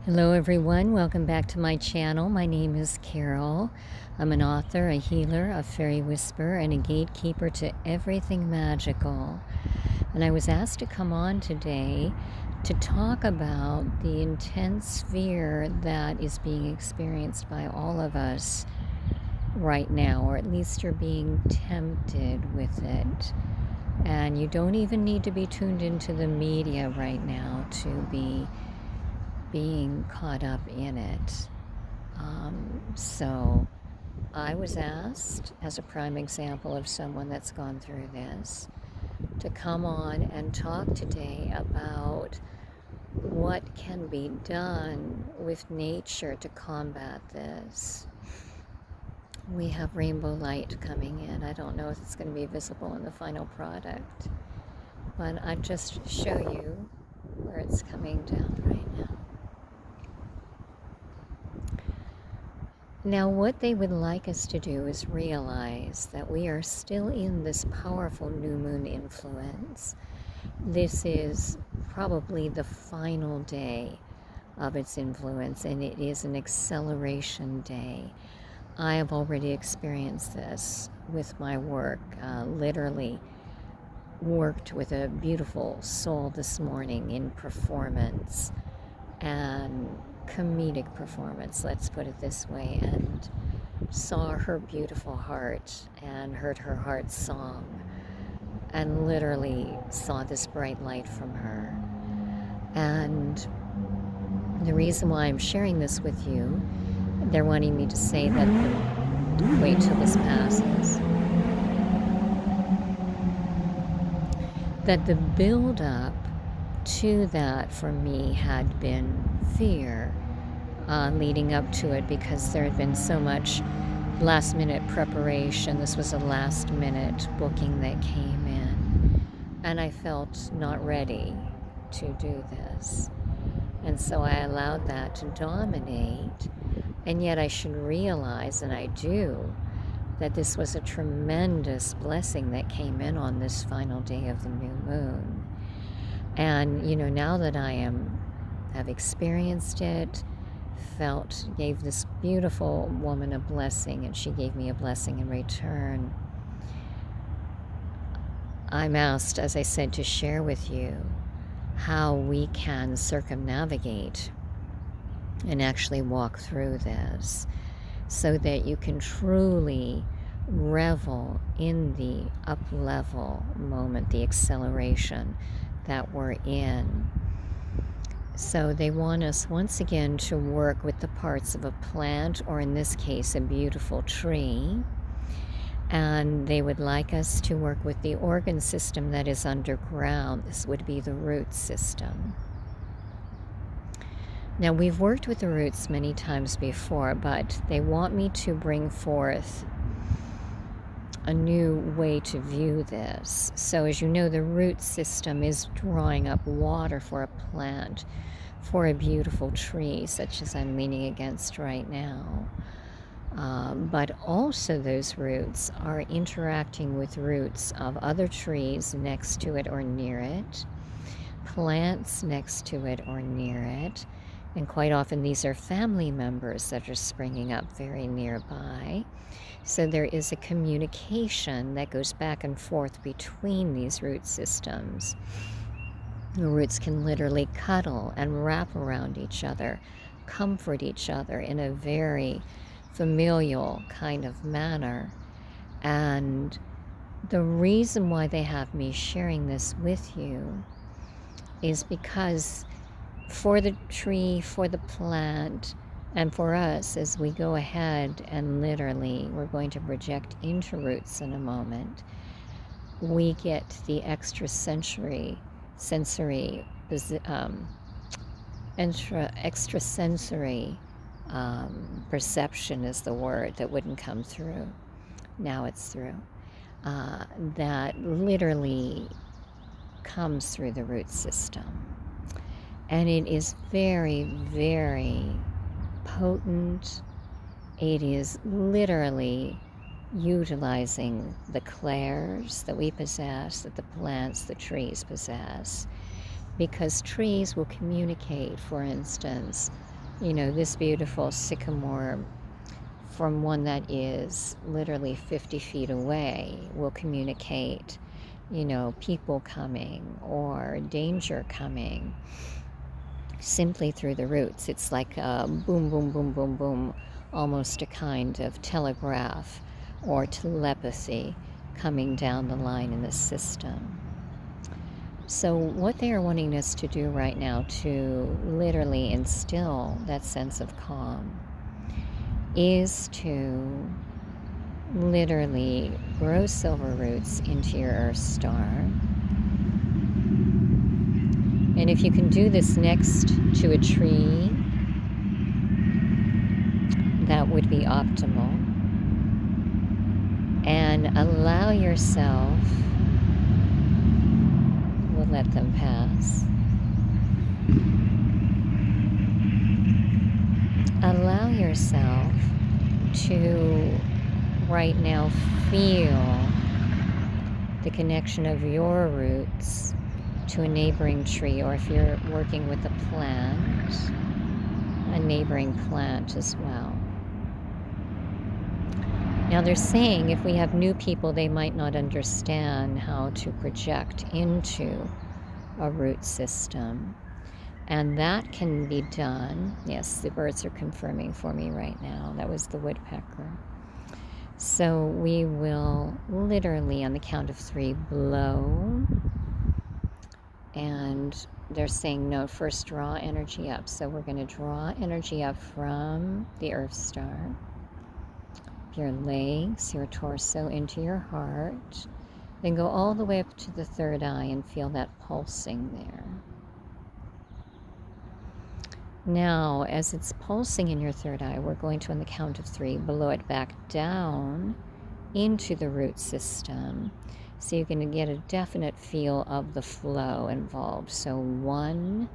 Hello everyone, welcome back to my channel. My name is Carol. I'm an author, a healer, a fairy whisperer, and a gatekeeper to everything magical. And I was asked to come on today to talk about the intense fear that is being experienced by all of us right now, or at least you're being tempted with it. And you don't even need to be tuned into the media right now to be being caught up in it. So I was asked, as a prime example of someone that's gone through this, to come on and talk today about what can be done with nature to combat this. We have rainbow light coming in. I don't know if it's going to be visible in the final product, but I just show you where it's coming down right now. Now, what they would like us to do is realize that we are still in this powerful new moon influence. This is probably the final day of its influence, and it is an acceleration day. I have already experienced this with my work, literally worked with a beautiful soul this morning in performance and comedic performance, let's put it this way, and saw her beautiful heart and heard her heart's song and literally saw this bright light from her. And the reason why I'm sharing this with you, they're wanting me to say that wait till this passes, that the build up to that for me had been fear leading up to it, because there had been so much last minute preparation. This was a last minute booking that came in, and I felt not ready to do this. And so I allowed that to dominate, and yet I should realize, and I do, that this was a tremendous blessing that came in on this final day of the new moon. And now that I have experienced it, gave this beautiful woman a blessing, and she gave me a blessing in return. I'm asked, as I said, to share with you how we can circumnavigate and actually walk through this so that you can truly revel in the up-level moment, the acceleration that we're in. So they want us once again to work with the parts of a plant, or in this case, a beautiful tree. And they would like us to work with the organ system that is underground. This would be the root system. Now, we've worked with the roots many times before, but they want me to bring forth a new way to view this. So as you know, the root system is drawing up water for a plant, for a beautiful tree, such as I'm leaning against right now. But also those roots are interacting with roots of other trees next to it or near it, plants next to it or near it, and quite often these are family members that are springing up very nearby. So there is a communication that goes back and forth between these root systems. The roots can literally cuddle and wrap around each other, comfort each other in a very familial kind of manner. And the reason why they have me sharing this with you is because for the tree, for the plant, and for us, as we go ahead and literally, we're going to project into roots in a moment, we get the extrasensory perception is the word that wouldn't come through. Now it's through. That literally comes through the root system. And it is very, very potent. It is literally utilizing the clairs that we possess, that the plants, the trees possess, because trees will communicate, for instance, this beautiful sycamore from one that is literally 50 feet away will communicate, people coming or danger coming simply through the roots. It's like a boom, boom, boom, boom, boom, almost a kind of telegraph or telepathy coming down the line in the system. So what they are wanting us to do right now to literally instill that sense of calm is to literally grow silver roots into your earth star. And if you can do this next to a tree, that would be optimal. And allow yourself, we'll let them pass. Allow yourself to right now feel the connection of your roots to a neighboring tree, or if you're working with a plant, a neighboring plant as well. Now they're saying if we have new people, they might not understand how to project into a root system. And that can be done. Yes, the birds are confirming for me right now. That was the woodpecker. So we will literally, on the count of 3, blow. And they're saying, no, first draw energy up. So we're going to draw energy up from the Earth Star, your legs, your torso, into your heart. Then go all the way up to the third eye and feel that pulsing there. Now, as it's pulsing in your third eye, we're going to, on the count of 3, blow it back down into the root system. So you're going to get a definite feel of the flow involved. So 1,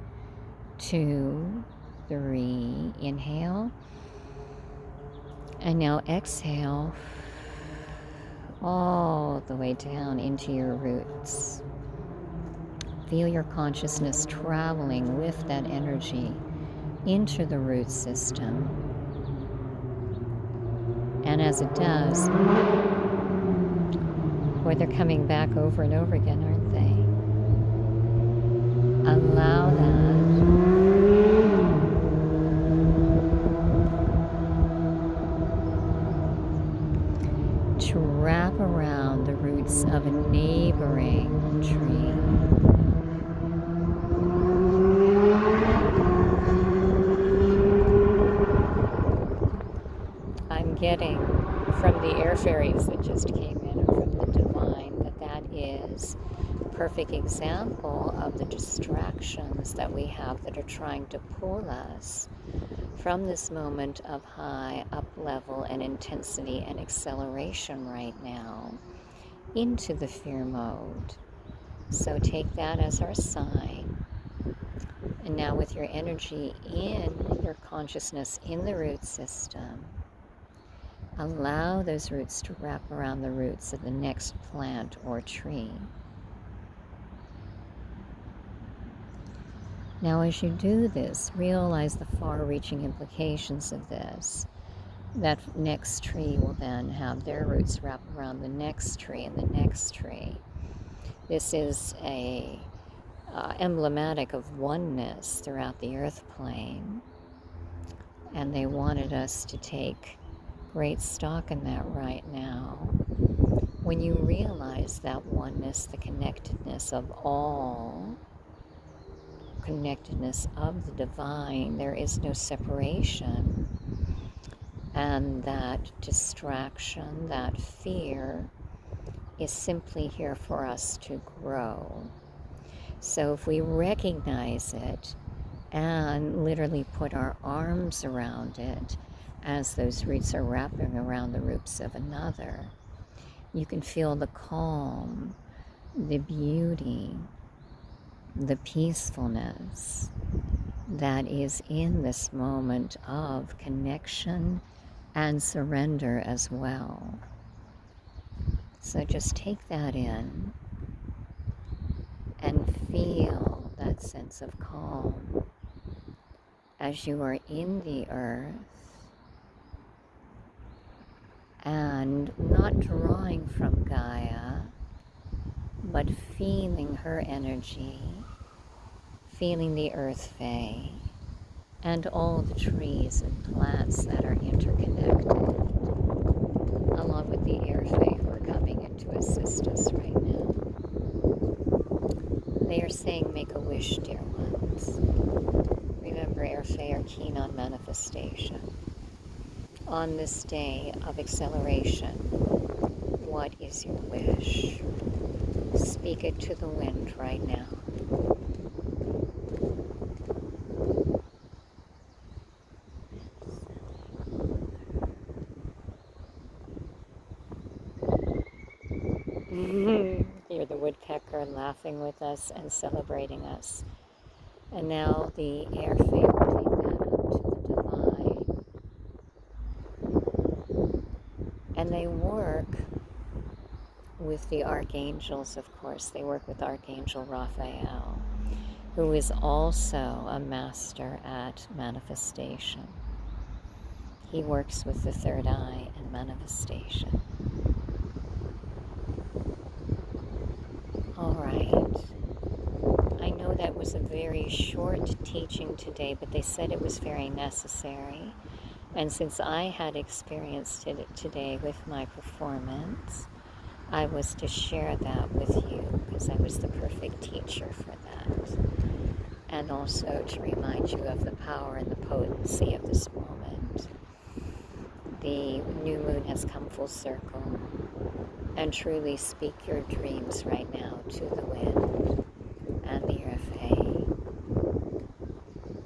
2, 3, inhale. And now exhale all the way down into your roots. Feel your consciousness traveling with that energy into the root system. And as it does, boy, they're coming back over and over again, aren't they? Allow that. To wrap around the roots of a neighboring tree. I'm getting from the air fairies that just came in, or from the divine, that is a perfect example of the distractions that we have that are trying to pull us from this moment of high up level and intensity and acceleration right now into the fear mode. So take that as our sign. And now with your energy in your consciousness in the root system, allow those roots to wrap around the roots of the next plant or tree. Now as you do this, realize the far-reaching implications of this. That next tree will then have their roots wrap around the next tree and the next tree. This is emblematic of oneness throughout the earth plane. And they wanted us to take great stock in that right now. When you realize that oneness, the connectedness of all, connectedness of the divine, there is no separation. And that distraction, that fear, is simply here for us to grow. So if we recognize it and literally put our arms around it as those roots are wrapping around the roots of another, you can feel the calm, the beauty, the peacefulness that is in this moment of connection and surrender as well. So just take that in and feel that sense of calm as you are in the earth and not drawing from Gaia, but feeling her energy, feeling the earth fae, and all the trees and plants that are interconnected, along with the air fae who are coming in to assist us right now. They are saying, make a wish, dear ones. Remember, air fae are keen on manifestation. On this day of acceleration, what is your wish? Speak it to the wind right now. Hear the woodpecker laughing with us and celebrating us. And now the air fae will take that up to the divine. And they work with the archangels, of course. They work with Archangel Raphael, who is also a master at manifestation. He works with the third eye and manifestation. All right. I know that was a very short teaching today, but they said it was very necessary. And since I had experienced it today with my performance, I was to share that with you because I was the perfect teacher for that. And also to remind you of the power and the potency of this moment. The new moon has come full circle. And truly speak your dreams right now to the wind and the earth fae,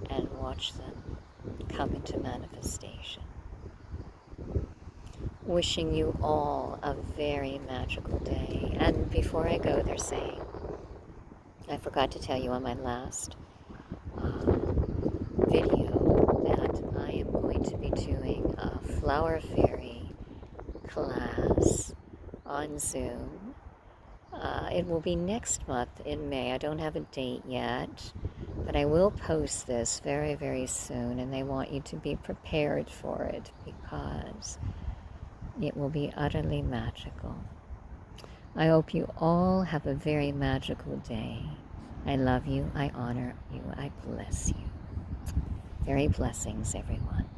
and watch them come into manifestation. Wishing you all a very magical day. And before I go, they're saying, I forgot to tell you on my last video that I am going to be doing a flower fairy class on Zoom. It will be next month in May. I don't have a date yet, but I will post this very, very soon, and they want you to be prepared for it because it will be utterly magical. I hope you all have a very magical day. I love you, I honor you, I bless you. Very blessings, everyone.